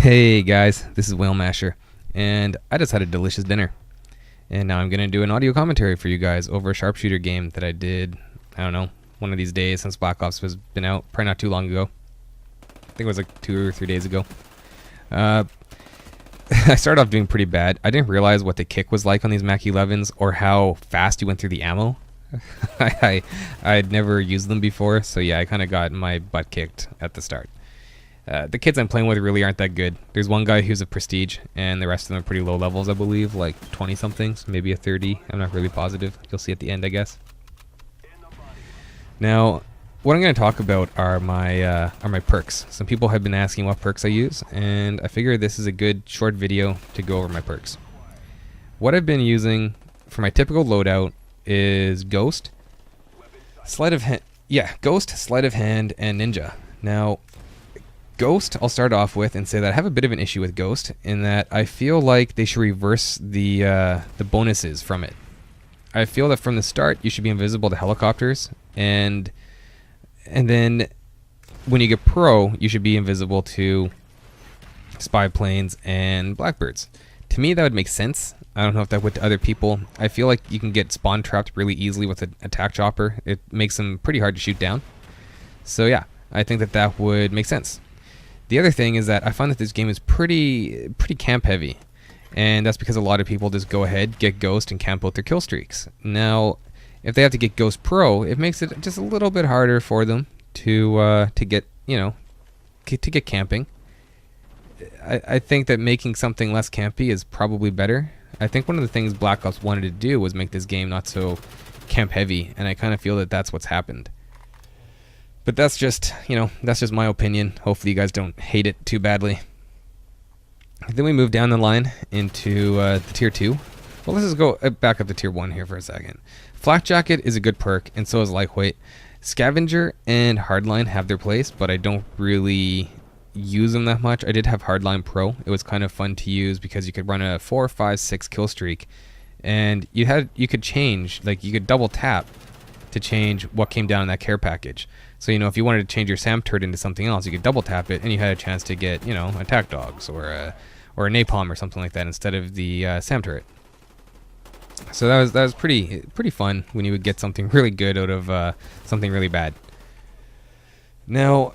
Hey guys, this is WhaleMasher, and I just had a delicious dinner. And now I'm going to do an audio commentary for you guys over a sharpshooter game that I did, I don't know, one of these days since Black Ops has been out, probably not too long ago. I think it was like 2 or 3 days ago. I started off doing pretty bad. I didn't realize what the kick was like on these Mac 11s or how fast you went through the ammo. I'd never used them before, so yeah, I kind of got my butt kicked at the start. The kids I'm playing with really aren't that good. There's one guy who's a prestige, and the rest of them are pretty low levels, I believe, like 20-somethings, maybe a 30. I'm not really positive. You'll see at the end, I guess. Now, what I'm going to talk about are my perks. Some people have been asking what perks I use, and I figured this is a good short video to go over my perks. What I've been using for my typical loadout is Ghost, Sleight of Hand, and Ninja. Now, Ghost, I'll start off with and say that I have a bit of an issue with Ghost in that I feel like they should reverse the bonuses from it. I feel that from the start you should be invisible to helicopters, and then when you get pro you should be invisible to spy planes and blackbirds. To me that would make sense. I don't know if that would to other people. I feel like you can get spawn trapped really easily with an attack chopper. It makes them pretty hard to shoot down. So yeah, I think that that would make sense. The other thing is that I find that this game is pretty camp heavy, and that's because a lot of people just go ahead, get Ghost, and camp out their kill streaks. Now, if they have to get Ghost Pro, it makes it just a little bit harder for them to get, you know, to get camping. I think that making something less campy is probably better. I think one of the things Black Ops wanted to do was make this game not so camp heavy, and I kind of feel that that's what's happened. But that's just, you know, that's just my opinion. Hopefully you guys don't hate it too badly. Then we move down the line into the tier 2. Well, let's just go back up to tier 1 here for a second. Flak Jacket is a good perk, and so is Lightweight. Scavenger and Hardline have their place, but I don't really use them that much. I did have Hardline Pro. It was kind of fun to use because you could run a 4, 5, 6 kill streak, and you could change, like you could double tap to change what came down in that care package. So, you know, if you wanted to change your SAM turret into something else, you could double tap it, and you had a chance to get, you know, attack dogs or a napalm or something like that instead of the SAM turret. So that was pretty fun when you would get something really good out of something really bad. Now,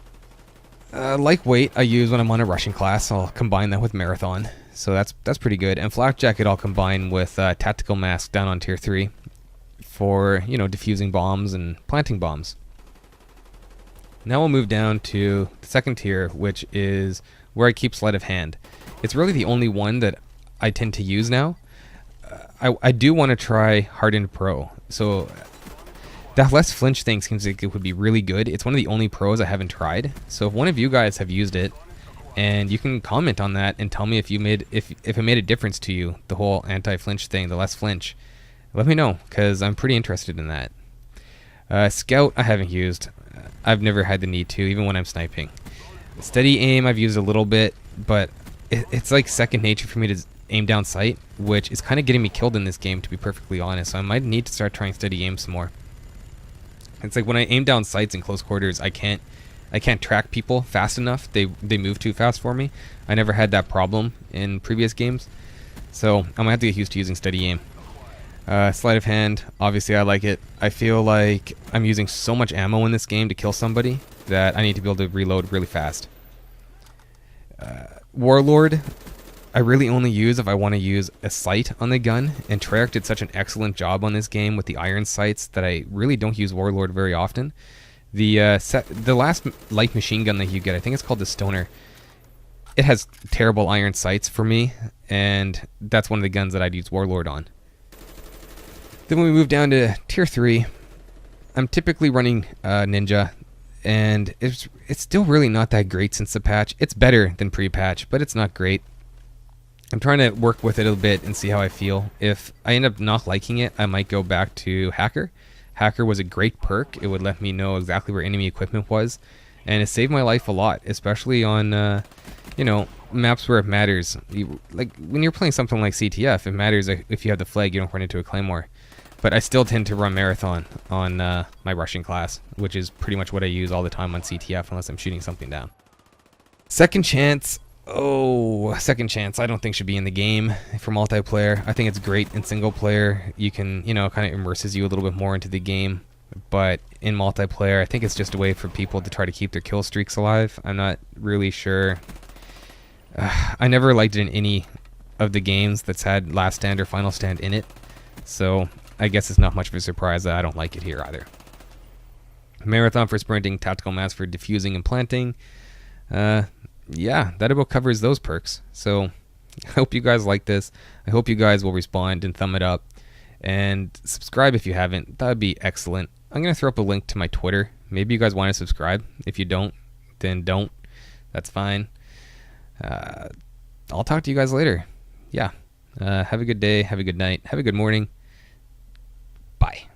Lightweight I use when I'm on a rushing class. I'll combine that with Marathon, so that's pretty good. And Flak Jacket I'll combine with Tactical Mask down on tier 3 for, you know, defusing bombs and planting bombs. Now we'll move down to the second tier, which is where I keep Sleight of Hand. It's really the only one that I tend to use now. I do want to try Hardened Pro. So that less flinch thing seems like it would be really good. It's one of the only pros I haven't tried. So if one of you guys have used it, and you can comment on that and tell me if it made a difference to you, the whole anti-flinch thing, the less flinch, let me know, because I'm pretty interested in that. Scout I haven't used. I've never had the need to, even when I'm sniping. Steady aim I've used a little bit, but it's like second nature for me to aim down sight, which is kind of getting me killed in this game, to be perfectly honest. So I might need to start trying steady aim some more. It's like when I aim down sights in close quarters, I can't track people fast enough. They move too fast for me. I never had that problem in previous games, so I'm gonna have to get used to using steady aim. Sleight of Hand, obviously I like it. I feel like I'm using so much ammo in this game to kill somebody that I need to be able to reload really fast. Warlord, I really only use if I want to use a sight on the gun, and Treyarch did such an excellent job on this game with the iron sights that I really don't use Warlord very often. The last light machine gun that you get, I think it's called the Stoner, it has terrible iron sights for me, and that's one of the guns that I'd use Warlord on. Then when we move down to tier 3, I'm typically running Ninja, and it's still really not that great since the patch. It's better than pre-patch, but it's not great. I'm trying to work with it a bit and see how I feel. If I end up not liking it, I might go back to Hacker. Hacker was a great perk. It would let me know exactly where enemy equipment was, and it saved my life a lot, especially on you know, maps where it matters. Like when you're playing something like CTF, it matters if you have the flag, you don't run into a claymore. But I still tend to run Marathon on my rushing class, which is pretty much what I use all the time on CTF unless I'm shooting something down. Second Chance, Oh, second chance I don't think should be in the game for multiplayer. I think it's great in single player. You can, kind of immerses you a little bit more into the game. But in multiplayer, I think it's just a way for people to try to keep their kill streaks alive. I'm not really sure. I never liked it in any of the games that's had Last Stand or Final Stand in it. So I guess it's not much of a surprise that I don't like it here either. Marathon for sprinting, tactical mass for diffusing and planting. Yeah, that about covers those perks. So I hope you guys like this. I hope you guys will respond and thumb it up. And subscribe if you haven't. That would be excellent. I'm going to throw up a link to my Twitter. Maybe you guys want to subscribe. If you don't, then don't. That's fine. I'll talk to you guys later. Yeah. Have a good day. Have a good night. Have a good morning. Bye.